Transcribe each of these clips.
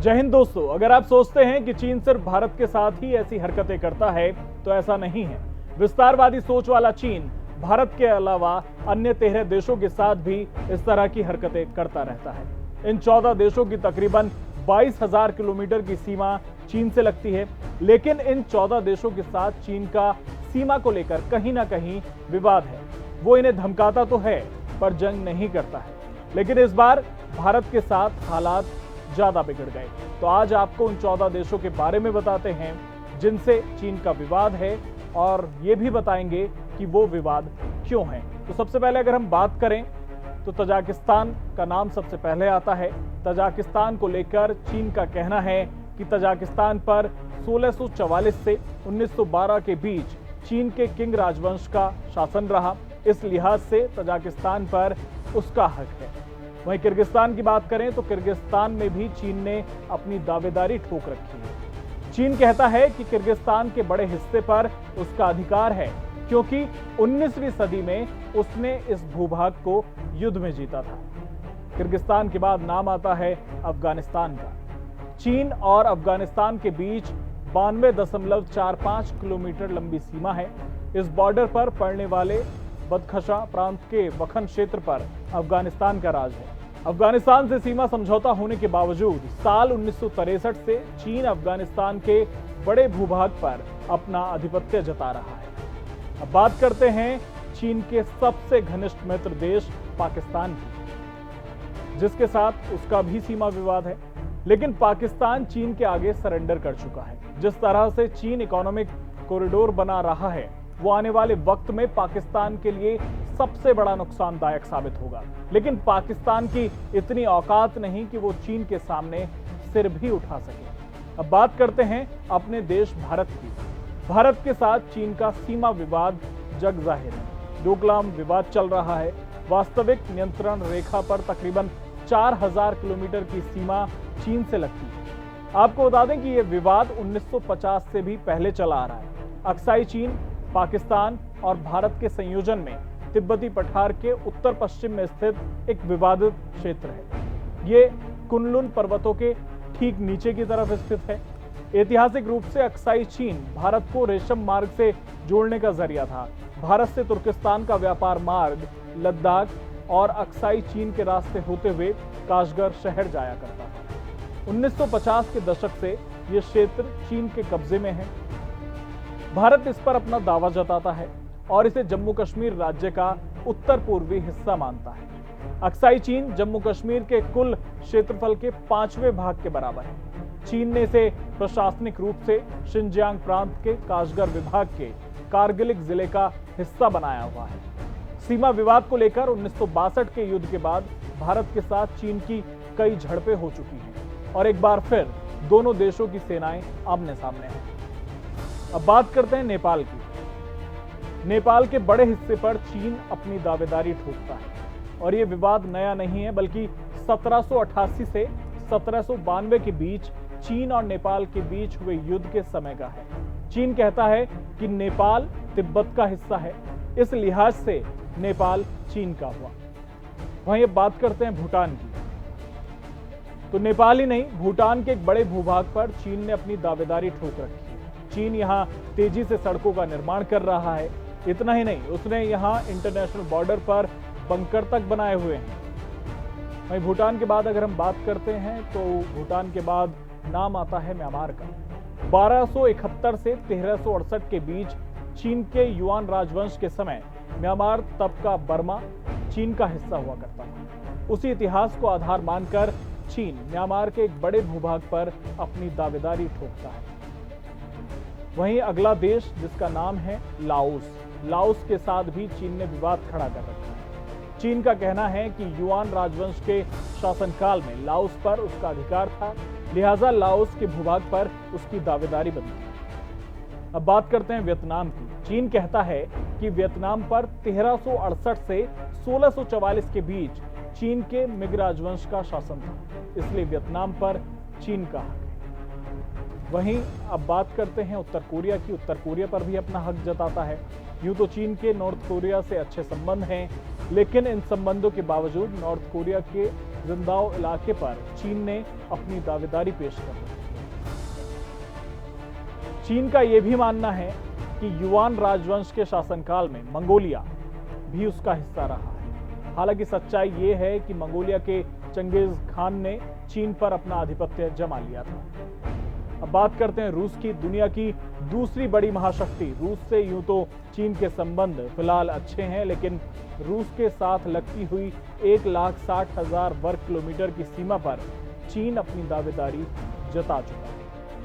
जय हिंद दोस्तों, अगर आप सोचते हैं कि चीन सिर्फ भारत के साथ ही ऐसी हरकतें करता है तो ऐसा नहीं है। विस्तारवादी सोच वाला चीन भारत के अलावा अन्य 13 देशों के साथ भी इस तरह की हरकतें करता रहता है। इन 14 देशों की तकरीबन 22,000 किलोमीटर की सीमा चीन से लगती है, लेकिन इन 14 देशों के साथ चीन का सीमा को लेकर कहीं ना कहीं विवाद है। वो इन्हें धमकाता तो है पर जंग नहीं करता है। लेकिन इस बार भारत के साथ हालात ज्यादा बिगड़ गए। तो आज आपको उन 14 देशों के बारे में बताते हैं जिनसे चीन का विवाद है, और ये भी बताएंगे कि वो विवाद क्यों है। तो सबसे पहले अगर हम बात करें तो तजाकिस्तान का नाम सबसे पहले आता है। तजाकिस्तान को लेकर चीन का कहना है कि तजाकिस्तान पर 1644 से 1912 के बीच चीन के किंग राजवंश का शासन रहा। इस लिहाज से तजाकिस्तान पर उसका हक है। वहीं किर्गिस्तान की बात करें तो किर्गिस्तान में भी चीन ने अपनी दावेदारी ठोक रखी है। चीन कहता है कि किर्गिस्तान के बड़े हिस्से पर उसका अधिकार है, क्योंकि 19वीं सदी में उसने इस भूभाग को युद्ध में जीता था। किर्गिस्तान के बाद नाम आता है अफगानिस्तान का। चीन और अफगानिस्तान के बीच 92.45 किलोमीटर लंबी सीमा है। इस बॉर्डर पर पड़ने वाले बदखशा प्रांत के वखन क्षेत्र पर अफगानिस्तान का राज है। अफगानिस्तान से सीमा समझौता होने के बावजूद साल 1963 से चीन अफगानिस्तान के बड़े भूभाग पर अपना आधिपत्य जता रहा है। अब बात करते हैं चीन के सबसे घनिष्ठ मित्र देश पाकिस्तान की, जिसके साथ उसका भी सीमा विवाद है। लेकिन पाकिस्तान चीन के आगे सरेंडर कर चुका है। जिस तरह से चीन इकोनॉमिक कॉरिडोर बना रहा है, वो आने वाले वक्त में पाकिस्तान के लिए सबसे बड़ा नुकसानदायक साबित होगा। लेकिन पाकिस्तान की इतनी औकात नहीं कि वो चीन के सामने सिर भी उठा सके। अब बात करते हैं अपने देश भारत की। भारत के साथ चीन का सीमा विवाद जग जाहिर है। डोकलाम विवाद चल रहा है। वास्तविक नियंत्रण रेखा पर तकरीबन 4000 किलोमीटर की सीमा चीन से लगती है। आपको बता दें कि यह विवाद 1950 से भी पहले चला आ रहा है। अक्साई चीन, पाकिस्तान और भारत के संयोजन में तिब्बती पठार के उत्तर पश्चिम में स्थित एक विवादित क्षेत्र है। ये कुनलुन पर्वतों के ठीक नीचे की तरफ स्थित है। ऐतिहासिक रूप से अक्साई चीन भारत को रेशम मार्ग से जोड़ने का जरिया था। भारत से तुर्किस्तान का व्यापार मार्ग लद्दाख और अक्साई चीन के रास्ते होते हुए काशगर शहर जाया करता था। 1950 के दशक से यह क्षेत्र चीन के कब्जे में है। भारत इस पर अपना दावा जताता है और इसे जम्मू कश्मीर राज्य का उत्तर पूर्वी हिस्सा मानता है। अक्साई चीन जम्मू कश्मीर के कुल क्षेत्रफल के 5वें भाग के बराबर है। चीन ने इसे प्रशासनिक रूप से शिनजियांग प्रांत के काशगर विभाग के कारगिल जिले का हिस्सा बनाया हुआ है। सीमा विवाद को लेकर 1962 के युद्ध के बाद भारत के साथ चीन की कई झड़पें हो चुकी हैं और एक बार फिर दोनों देशों की सेनाएं आमने सामने हैं। अब बात करते हैं नेपाल की। नेपाल के बड़े हिस्से पर चीन अपनी दावेदारी ठोकता है और यह विवाद नया नहीं है, बल्कि 1788 से 1792 के बीच चीन और नेपाल के बीच हुए युद्ध के समय का है। चीन कहता है कि नेपाल तिब्बत का हिस्सा है, इस लिहाज से नेपाल चीन का हुआ। वहीं अब बात करते हैं भूटान की। तो नेपाल ही नहीं, भूटान के एक बड़े भूभाग पर चीन ने अपनी दावेदारी ठोक रखी है। चीन यहां तेजी से सड़कों का निर्माण कर रहा है। इतना ही नहीं, उसने यहां इंटरनेशनल बॉर्डर पर बंकर तक बनाए हुए हैं। वहीं भूटान के बाद अगर हम बात करते हैं तो भूटान के बाद नाम आता है म्यांमार का। 1271 से 1368 के बीच चीन के युआन राजवंश के समय म्यांमार तब का बर्मा चीन का हिस्सा हुआ करता था। उसी इतिहास को आधार मानकर चीन म्यांमार के एक बड़े भूभाग पर अपनी दावेदारी ठोकता है। वहीं अगला देश जिसका नाम है लाओस, लाओस के साथ भी चीन ने विवाद खड़ा कर रखा है। चीन का कहना है कि युआन राजवंश के शासनकाल में लाओस पर उसका अधिकार था, लिहाजा लाओस के भूभाग पर उसकी दावेदारी बनती है। अब बात करते हैं वियतनाम की। चीन कहता है कि वियतनाम पर 1368 से 1644 के बीच चीन के मिग राजवंश का शासन था, इसलिए वियतनाम पर चीन का हक है। वहीं अब बात करते हैं उत्तर कोरिया की। उत्तर कोरिया पर भी अपना हक जताता है। यूं तो चीन के नॉर्थ कोरिया से अच्छे संबंध हैं, लेकिन इन संबंधों के बावजूद नॉर्थ कोरिया के जिंदाओ इलाके पर चीन ने अपनी दावेदारी पेश कर दी। चीन का यह भी मानना है कि युआन राजवंश के शासनकाल में मंगोलिया भी उसका हिस्सा रहा है। हालांकि सच्चाई ये है कि मंगोलिया के चंगेज खान ने चीन पर अपना आधिपत्य जमा लिया था। अब बात करते हैं रूस की, दुनिया की दूसरी बड़ी महाशक्ति। रूस से यूं तो चीन के संबंध फिलहाल अच्छे हैं, लेकिन रूस के साथ लगती हुई 1,60,000 वर्ग किलोमीटर की सीमा पर चीन अपनी दावेदारी जता चुका है।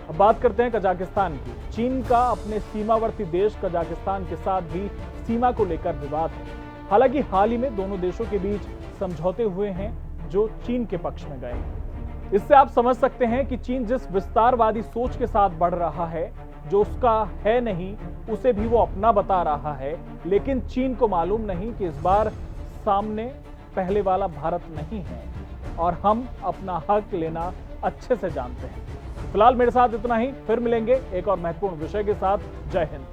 अब बात करते हैं कजाकिस्तान की। चीन का अपने सीमावर्ती देश कजाकिस्तान के साथ भी सीमा को लेकर विवाद है। हालांकि हाल ही में दोनों देशों के बीच समझौते हुए हैं जो चीन के पक्ष में गए हैं। इससे आप समझ सकते हैं कि चीन जिस विस्तारवादी सोच के साथ बढ़ रहा है, जो उसका है नहीं उसे भी वो अपना बता रहा है, लेकिन चीन को मालूम नहीं कि इस बार सामने पहले वाला भारत नहीं है और हम अपना हक लेना अच्छे से जानते हैं। फिलहाल मेरे साथ इतना ही, फिर मिलेंगे एक और महत्वपूर्ण विषय के साथ। जय हिंद।